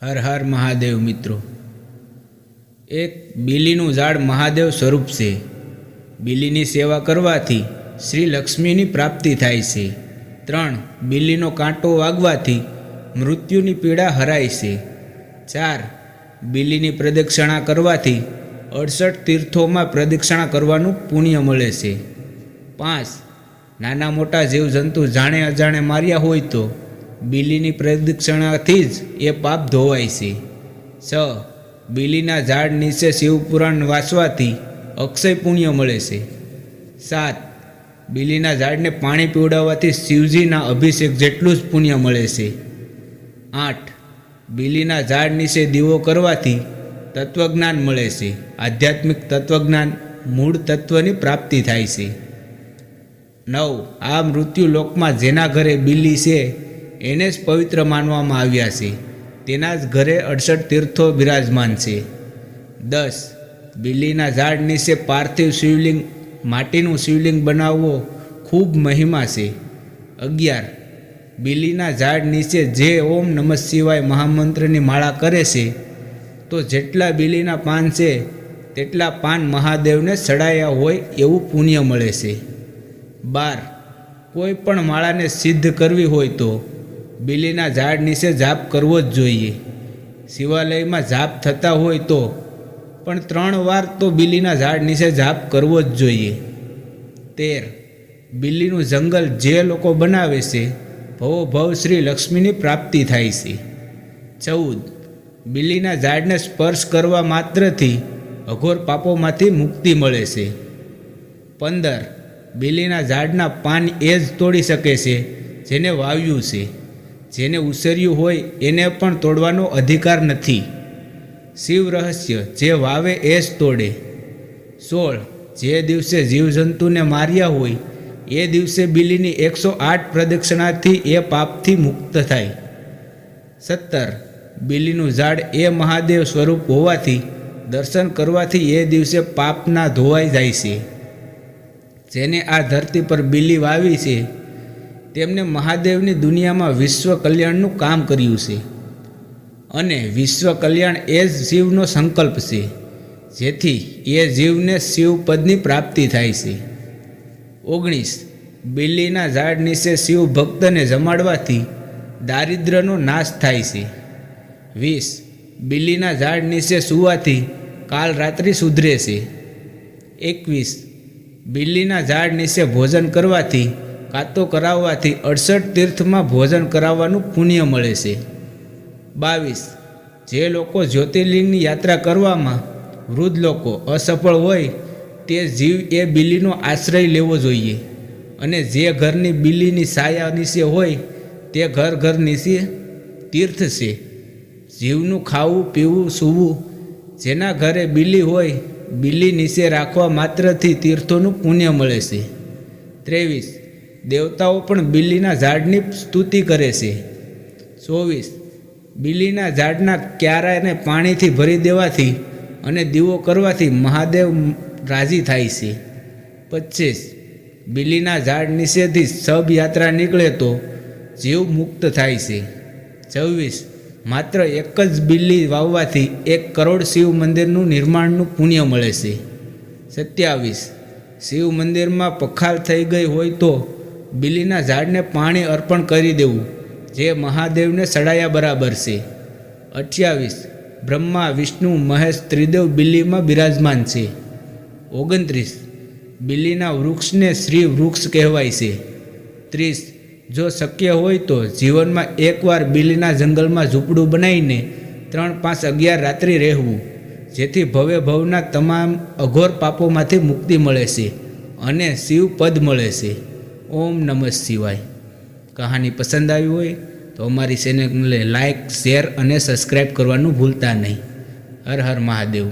હર હર મહાદેવ મિત્રો। એક બીલીનું ઝાડ મહાદેવ સ્વરૂપ છે। બીલીની સેવા કરવાથી શ્રી લક્ષ્મીની પ્રાપ્તિ થાય છે। 3 બીલીનો કાંટો વાગવાથી મૃત્યુની પીડા હરાય છે। 4 બીલીની પ્રદક્ષિણા કરવાથી 68 તીર્થોમાં પ્રદક્ષિણા કરવાનું પુણ્ય મળે છે। 5 નાના મોટા જીવજંતુ જાણે અજાણે માર્યા હોય તો બીલીની પ્રદક્ષિણાથી જ એ પાપ ધોવાય છે। 6 બીલીના ઝાડ નીચે શિવપુરાણ વાંચવાથી અક્ષય પુણ્ય મળે છે। 7 બીલીના ઝાડને પાણી પીવડાવવાથી શિવજીના અભિષેક જેટલું જ પુણ્ય મળે છે। 8 બીલીના ઝાડ નીચે દીવો કરવાથી તત્વજ્ઞાન મળે છે। આધ્યાત્મિક તત્વજ્ઞાન મૂળ તત્વની પ્રાપ્તિ થાય છે। 9 આ મૃત્યુ લોકમાં જેના ઘરે બીલી છે એને જ પવિત્ર માનવામાં આવ્યા છે। તેના જ ઘરે 68 તીર્થો બિરાજમાન છે। 10 બીલીના ઝાડ નીચે પાર્થિવ શિવલિંગ માટીનું શિવલિંગ બનાવવો ખૂબ મહિમા છે। 11 બીલીના ઝાડ નીચે જે ઓમ નમઃ શિવાય મહામંત્રની માળા કરે છે તો જેટલા બીલીના પાન છે તેટલા પાન મહાદેવને ચડાયા હોય એવું પુણ્ય મળે છે। 12 કોઈ પણ માળાને સિદ્ધ કરવી હોય તો બીલીના ઝાડ નીચે જાપ કરવો જ જોઈએ। શિવાલયમાં જાપ થતા હોય તો પણ 3 વાર તો બીલીના ઝાડ નીચે જાપ કરવો જ જોઈએ। 13 બીલીનું જંગલ જે લોકો બનાવે છે ભવો ભવ શ્રી લક્ષ્મીની પ્રાપ્તિ થાય છે। 14 બીલીના ઝાડને સ્પર્શ કરવા માત્રથી અઘોર પાપોમાંથી મુક્તિ મળે છે। 15 બીલીના ઝાડના પાન એ જ તોડી શકે છે જેને વાવ્યું છે। જેને ઉછેર્યું હોય એને પણ તોડવાનો અધિકાર નથી। શિવ રહસ્ય જે વાવે એ જ તોડે। 16 જે દિવસે જીવજંતુને માર્યા હોય એ દિવસે બીલીની 108 પ્રદક્ષિણાથી એ પાપથી મુક્ત થાય। 17 બીલીનું ઝાડ એ મહાદેવ સ્વરૂપ હોવાથી દર્શન કરવાથી એ દિવસે પાપના ધોવાઈ જાય છે। જેને આ ધરતી પર બીલી વાવી છે તેમને મહાદેવની દુનિયામાં વિશ્વ કલ્યાણનું કામ કર્યું છે અને વિશ્વ કલ્યાણ એ જ શિવનો સંકલ્પ છે જેથી એ જીવને શિવપદની પ્રાપ્તિ થાય છે। 19 બીલીના ઝાડ નીચે શિવ ભક્તને જમાડવાથી દારિદ્ર્યનો નાશ થાય છે। 20 બીલીના ઝાડ નીચે સૂવાથી કાલ રાત્રિ સુધરે છે। 21 બીલીના ઝાડ નીચે ભોજન કરવાથી કાતો કરાવવાથી 68 તીર્થમાં ભોજન કરાવવાનું પુણ્ય મળે છે। 22 જે લોકો જ્યોતિર્લિંગની યાત્રા કરવામાં વૃદ્ધ લોકો અસફળ હોય તે જીવ એ બીલીનો આશ્રય લેવો જોઈએ અને જે ઘરની બીલીની છાયા નીચે હોય તે ઘર નીચે તીર્થ છે। જીવનું ખાવું પીવું સૂવું જેના ઘરે બીલી હોય બીલી નીચે રાખવા માત્રથી તીર્થોનું પુણ્ય મળે છે। 23 દેવતાઓ પણ બીલીના ઝાડની સ્તુતિ કરે છે। 24 બીલીના ઝાડના ક્યારાને પાણીથી ભરી દેવાથી અને દીવો કરવાથી મહાદેવ રાજી થાય છે। 25 બીલીના ઝાડ નીચેથી શબ યાત્રા નીકળે તો જીવ મુક્ત થાય છે। 26 માત્ર એક જ બીલી વાવવાથી 1 કરોડ શિવ મંદિરનું નિર્માણનું પુણ્ય મળે છે। 27 શિવ મંદિરમાં પખાલ થઈ ગઈ હોય તો બીલીના ઝાડને પાણી અર્પણ કરી દેવું જે મહાદેવને ચડાયા બરાબર છે। 28 બ્રહ્મા વિષ્ણુ મહેશ ત્રિદેવ બીલીમાં બિરાજમાન છે। 29 બીલીના વૃક્ષને શ્રી વૃક્ષ કહેવાય છે। 30 જો શક્ય હોય તો જીવનમાં એકવાર બીલીના જંગલમાં ઝૂંપડું બનાવીને 3, 5, 11 રાત્રિ રહેવું જેથી ભવે ભવના તમામ અઘોર પાપોમાંથી મુક્તિ મળે છે અને શિવપદ મળે છે। ઓમ નમઃ શિવાય। કહાની પસંદ આવી હોય તો અમારી ચેનલને લાઈક શેર અને સબસ્ક્રાઈબ કરવાનું ભૂલતા નહીં। હર હર મહાદેવ।